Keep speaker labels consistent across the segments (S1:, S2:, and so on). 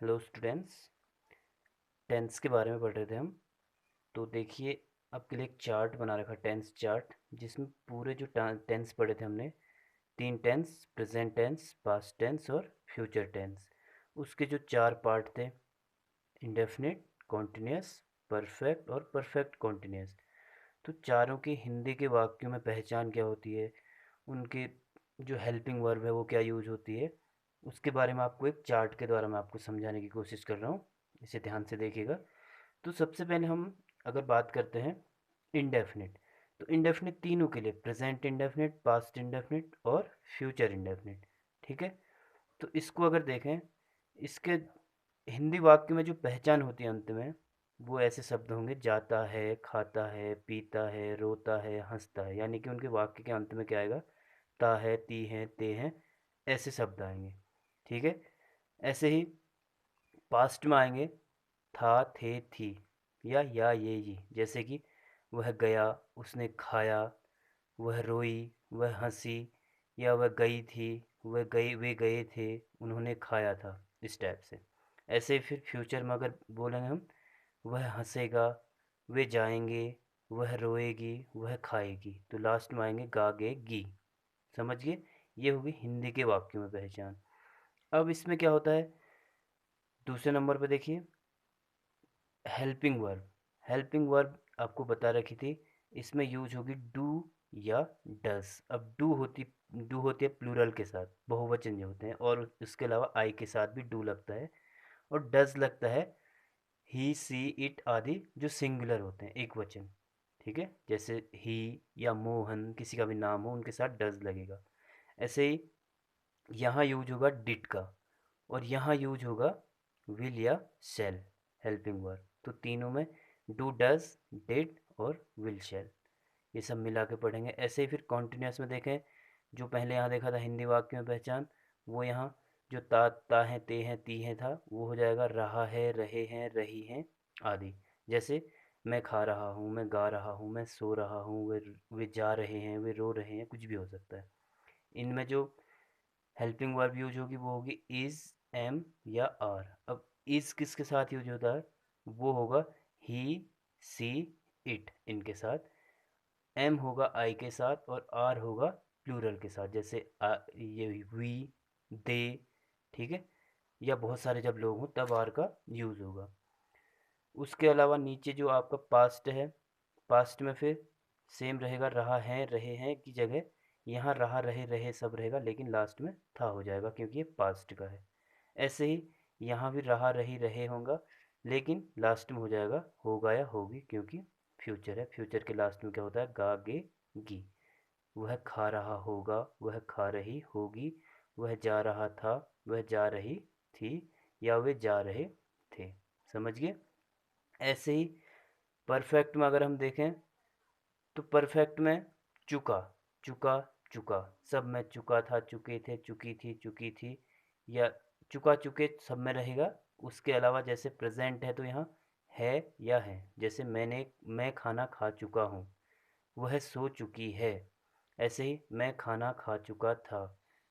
S1: Hello students. Tense के बारे में पढ़ रहे थे हम। तो देखिए, आपके लिए एक चार्ट बना रखा, टेंस चार्ट, जिसमें पूरे जो टेंस पढ़े थे हमने, तीन tense, present tense, past tense और फ्यूचर टेंस। उसके जो चार पार्ट थे, इंडेफिनिट, कॉन्टिन्यूस, परफेक्ट और परफेक्ट कॉन्टिन्यूस। तो चारों की हिंदी के वाक्यों में पहचान क्या होती है, उनके जो हेल्पिंग वर्ब है वो क्या यूज होती है, उसके बारे में आपको एक चार्ट के द्वारा मैं आपको समझाने की कोशिश कर रहा हूँ। इसे ध्यान से देखिएगा। तो सबसे पहले हम अगर बात करते हैं इंडेफिनिट, तो इंडेफिनिट तीनों के लिए, प्रेजेंट इंडेफिनिट, पास्ट इंडेफिनिट और फ्यूचर इंडेफिनिट। ठीक है। तो इसको अगर देखें, इसके हिंदी वाक्य में जो पहचान होती है अंत में, वो ऐसे शब्द होंगे: जाता है, खाता है, पीता है, रोता है, हंसता है। यानी कि उनके वाक्य के अंत में क्या आएगा? ता है, ती है, ते हैं, ऐसे शब्द आएंगे। ठीक है। ऐसे ही पास्ट में आएंगे: था, थे, थी, या ये। जैसे कि वह गया, उसने खाया, वह रोई, वह हंसी, या वह गई थी, वे गए थे, उन्होंने खाया था, इस टाइप से। ऐसे ही फिर फ्यूचर में अगर बोलेंगे हम: वह हंसेगा, वे जाएंगे, वह रोएगी, वह खाएगी। तो लास्ट में आएंगे गा, गे, गी। समझ गए? ये होगी हिंदी के वाक्यों में पहचान। अब इसमें क्या होता है, दूसरे नंबर पे देखिए, हेल्पिंग वर्ब। हेल्पिंग वर्ब आपको बता रखी थी, इसमें यूज होगी डू या डस। अब डू होती है प्लूरल के साथ, बहुवचन जो होते हैं, और उसके अलावा आई के साथ भी डू लगता है, और डज लगता है ही, सी, इट आदि जो सिंगुलर होते हैं, एक वचन। ठीक है। जैसे ही या मोहन, किसी का भी नाम हो, उनके साथ डज लगेगा। ऐसे ही यहाँ यूज होगा डिड का, और यहाँ यूज होगा विल या शैल, हेल्पिंग वर्ब। तो तीनों में डू, डज, डिड और विल, शैल, ये सब मिला के पढ़ेंगे। ऐसे ही फिर कॉन्टिन्यूस में देखें, जो पहले यहाँ देखा था हिंदी वाक्य में पहचान, वो यहाँ जो ता है, ते हैं, ती हैं था, वो हो जाएगा रहा है, रहे हैं, रही हैं आदि। जैसे मैं खा रहा हूँ, मैं गा रहा हूँ, मैं सो रहा हूँ, वे जा रहे हैं, वे रो रहे हैं, कुछ भी हो सकता है। इनमें जो हेल्पिंग वर्ब यूज होगी वो होगी इज, एम या आर। अब इज किसके साथ यूज होता है? वो होगा ही, सी, इट, इनके साथ। एम होगा आई के साथ, और आर होगा प्लूरल के साथ, जैसे ये वी, दे। ठीक है। या बहुत सारे जब लोग हों तब आर का यूज होगा। उसके अलावा नीचे जो आपका पास्ट है, पास्ट में फिर सेम रहेगा, रहा है, रहे हैं की जगह यहाँ रहा, रहे, रहे सब रहेगा, लेकिन लास्ट में था हो जाएगा क्योंकि ये पास्ट का है। ऐसे ही यहाँ भी रहा, रही, रहे होगा, लेकिन लास्ट में हो जाएगा होगा या होगी, क्योंकि फ्यूचर है। फ्यूचर के लास्ट में क्या होता है? गा, गे, गी। वह खा रहा होगा, वह खा रही होगी, वह जा रहा था, वह जा रही थी, या वे जा रहे थे। समझ गए? ऐसे ही परफेक्ट में अगर हम देखें, तो परफेक्ट में चुका, चुका, चुका, सब में चुका था, चुके थे, चुकी थी, चुकी थी, या चुका, चुके सब में रहेगा। उसके अलावा जैसे प्रेजेंट है तो यहाँ है या है, जैसे मैं खाना खा चुका हूँ, वह सो चुकी है। ऐसे ही मैं खाना खा चुका था,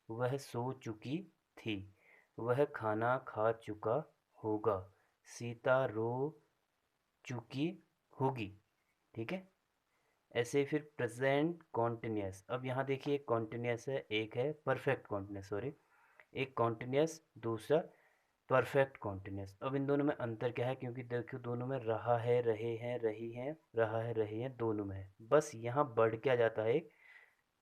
S1: वह सो चुकी थी, वह खाना खा चुका होगा, सीता रो चुकी होगी। ठीक है। ऐसे ही फिर प्रेजेंट कॉन्टिन्यूस। अब यहाँ देखिए, एक कॉन्टिन्यूस है, एक है परफेक्ट कॉन्टिन्यूस, सॉरी, एक कॉन्टिन्यूस, दूसरा परफेक्ट कॉन्टिन्यूस। अब इन दोनों में अंतर क्या है? क्योंकि देखो दोनों में रहा है, रहे हैं, रही हैं, रहा है, रही हैं, दोनों में है। बस यहाँ बढ़ क्या जाता है? एक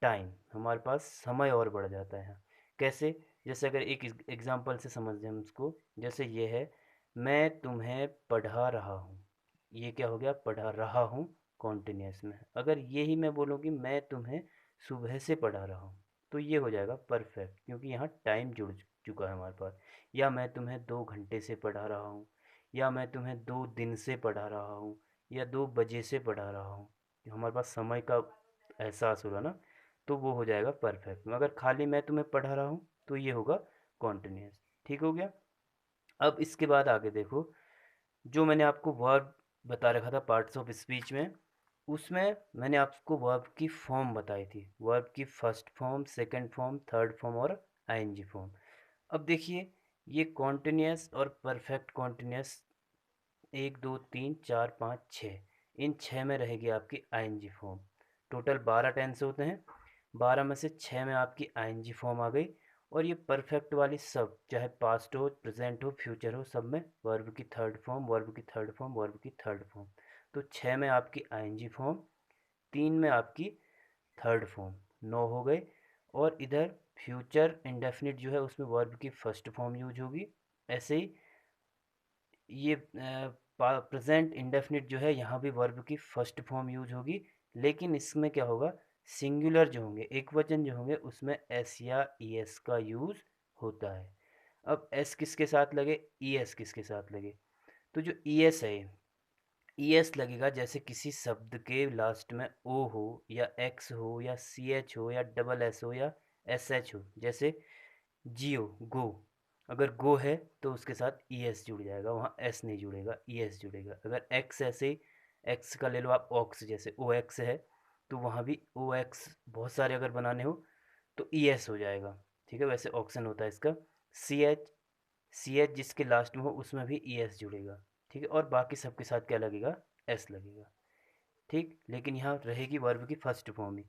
S1: टाइम, हमारे पास समय और बढ़ जाता है यहाँ। कैसे? जैसे अगर एक एग्जांपल से समझ लें हम इसको, जैसे ये है: मैं तुम्हें पढ़ा रहा हूँ। ये क्या हो गया? पढ़ा रहा हूँ, कॉन्टिन्यूस में। अगर यही मैं बोलूँ कि मैं तुम्हें सुबह से पढ़ा रहा हूँ, तो ये हो जाएगा परफेक्ट, क्योंकि यहाँ टाइम जुड़ चुका है हमारे पास। या मैं तुम्हें 2 घंटे से पढ़ा रहा हूँ, या मैं तुम्हें 2 दिन से पढ़ा रहा हूँ, या 2 बजे से पढ़ा रहा हूँ। हमारे पास समय का एहसास हो रहा ना, तो वो हो जाएगा परफेक्ट में। अगर खाली मैं तुम्हें पढ़ा रहा हूँ तो ये होगा कॉन्टिन्यूस। ठीक हो गया। अब इसके बाद आगे देखो, जो मैंने आपको वर्ब बता रखा था पार्ट्स ऑफ स्पीच में, उसमें मैंने आपको वर्ब की फॉर्म बताई थी, वर्ब की first form, second form, third form और आईएनजी फॉर्म। अब देखिए, ये कॉन्टिन्यूस और परफेक्ट कॉन्टिन्यूस 1 2 3 4 5 6, इन 6 में रहेगी आपकी आईएनजी फॉर्म। टोटल 12 टेंस होते हैं, 12 में से 6 में आपकी आईएनजी फॉर्म आ गई। और ये परफेक्ट वाली सब, चाहे पास्ट हो, प्रेजेंट हो, फ्यूचर हो, सब में वर्ब की थर्ड फॉर्म, वर्ब की थर्ड फॉर्म, वर्ब की थर्ड फॉर्म। तो 6 में आपकी आईएनजी फॉर्म, 3 में आपकी थर्ड फॉर्म, 9 हो गए। और इधर फ्यूचर इंडेफिनिट जो है उसमें वर्ब की फर्स्ट फॉर्म यूज होगी। ऐसे ही ये प्रेजेंट इंडेफिनिट जो है यहाँ भी वर्ब की फर्स्ट फॉर्म यूज होगी, लेकिन इसमें क्या होगा, सिंगुलर जो होंगे, एक वचन जो होंगे, उसमें एस या ई एस का यूज होता है। अब एस किसके साथ लगे, ई एस किसके साथ लगे, तो जो ई एस है, ई एस लगेगा जैसे किसी शब्द के लास्ट में ओ हो या एक्स हो या सी एच हो या डबल एस हो या एस एच हो। जैसे जियो, गो, अगर गो है तो उसके साथ ई एस जुड़ जाएगा, वहाँ एस नहीं जुड़ेगा, ई एस जुड़ेगा। अगर एक्स, ऐसे ही एक्स का ले लो आप, ऑक्स, जैसे ओ एक्स है तो वहाँ भी ओ एक्स बहुत सारे अगर बनाने हो तो ई एस हो जाएगा। ठीक है, वैसे ऑक्शन होता है इसका। सी एच, सी एच जिसके लास्ट में हो उसमें भी ई एस जुड़ेगा। ठीक है, और बाकी सबके साथ क्या लगेगा, एस लगेगा। ठीक, लेकिन यहाँ रहेगी वर्ब की फर्स्ट फॉर्म ही।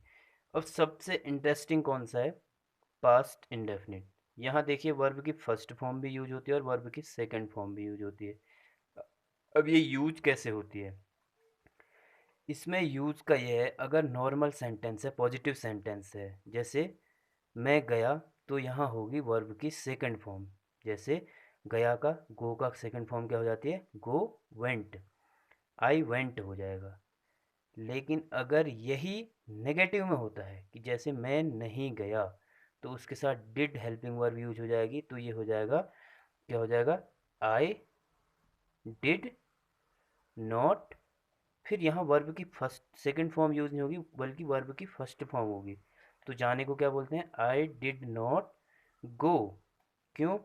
S1: अब सबसे इंटरेस्टिंग कौन सा है, पास्ट इंडेफिनिट। यहाँ देखिए वर्ब की फर्स्ट फॉर्म भी यूज होती है और वर्ब की सेकंड फॉर्म भी यूज होती है। अब ये यूज कैसे होती है, इसमें यूज का ये है, अगर नॉर्मल सेंटेंस है, पॉजिटिव सेंटेंस है, जैसे मैं गया, तो यहाँ होगी वर्ब की सेकंड फॉर्म। जैसे गया का, गो का सेकंड फॉर्म क्या हो जाती है, गो वेंट, आई वेंट हो जाएगा। लेकिन अगर यही नेगेटिव में होता है कि जैसे मैं नहीं गया, तो उसके साथ डिड हेल्पिंग वर्ब यूज हो जाएगी, तो ये हो जाएगा, क्या हो जाएगा, आई डिड नॉट। फिर यहाँ वर्ब की फर्स्ट सेकंड फॉर्म यूज नहीं होगी, बल्कि वर्ब की फर्स्ट फॉर्म होगी। तो जाने को क्या बोलते हैं, आई डिड नॉट गो। क्यों,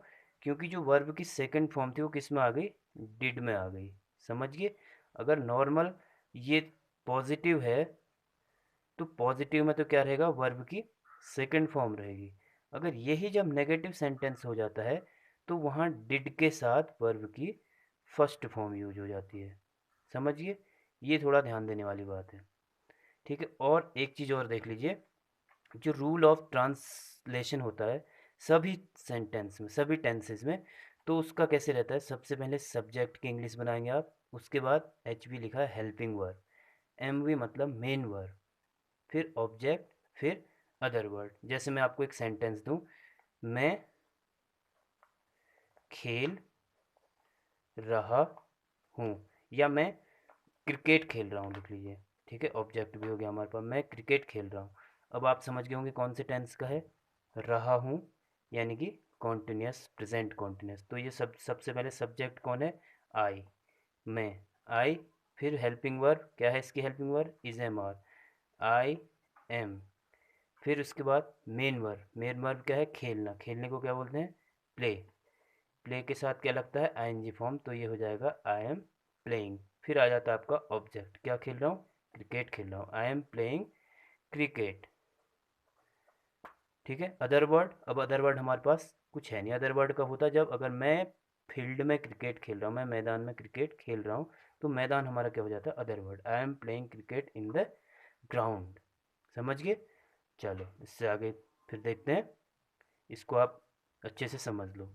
S1: क्योंकि जो वर्ब की सेकंड फॉर्म थी वो किस में आ गई, डिड में आ गई। समझ गए। अगर नॉर्मल ये पॉजिटिव है तो पॉजिटिव में तो क्या रहेगा, वर्ब की सेकंड फॉर्म रहेगी। अगर यही जब नेगेटिव सेंटेंस हो जाता है तो वहाँ डिड के साथ वर्ब की फर्स्ट फॉर्म यूज हो जाती है। समझिए, ये थोड़ा ध्यान देने वाली बात है। ठीक है, और एक चीज़ और देख लीजिए, जो रूल ऑफ ट्रांसलेशन होता है सभी सेंटेंस में, सभी टेंसेस में, तो उसका कैसे रहता है, सबसे पहले सब्जेक्ट की इंग्लिश बनाएंगे आप, उसके बाद एच वी लिखा है हेल्पिंग वर्ब, एम वी मतलब मेन वर्ब, फिर ऑब्जेक्ट, फिर अदर वर्ड। जैसे मैं आपको एक सेंटेंस दूं, मैं खेल रहा हूँ, या मैं क्रिकेट खेल रहा हूँ, लिख लीजिए। ठीक है, ऑब्जेक्ट भी हो गया हमारे पास, मैं क्रिकेट खेल रहा हूँ। अब आप समझ गए होंगे कौन से टेंस का है, रहा हूँ, यानी कि कॉन्टिन्यूस प्रेजेंट कॉन्टिन्यूस। तो ये सबसे पहले सब्जेक्ट कौन है, आई, मैं, आई। फिर हेल्पिंग वर्ब क्या है, इसकी helping verb is am are, I am. फिर उसके बाद मेन वर्ब, मेन वर्ब क्या है, खेलना, खेलने को क्या बोलते हैं, प्ले। प्ले के साथ क्या लगता है, आईएनजी फॉर्म, तो ये हो जाएगा आई एम प्लेइंग। फिर आ जाता है आपका ऑब्जेक्ट, क्या खेल रहा हूँ, क्रिकेट खेल रहा हूँ, आई एम प्लेइंग क्रिकेट। ठीक है, अदर वर्ड, अब अदर वर्ड हमारे पास कुछ है नहीं। अदर वर्ड कब होता है, जब अगर मैं फील्ड में क्रिकेट खेल रहा हूँ, मैं मैदान में क्रिकेट खेल रहा हूँ, तो मैदान हमारा क्या हो जाता है, other word, I am playing cricket in the ground. समझ गए। चलो इससे आगे फिर देखते हैं, इसको आप अच्छे से समझ लो।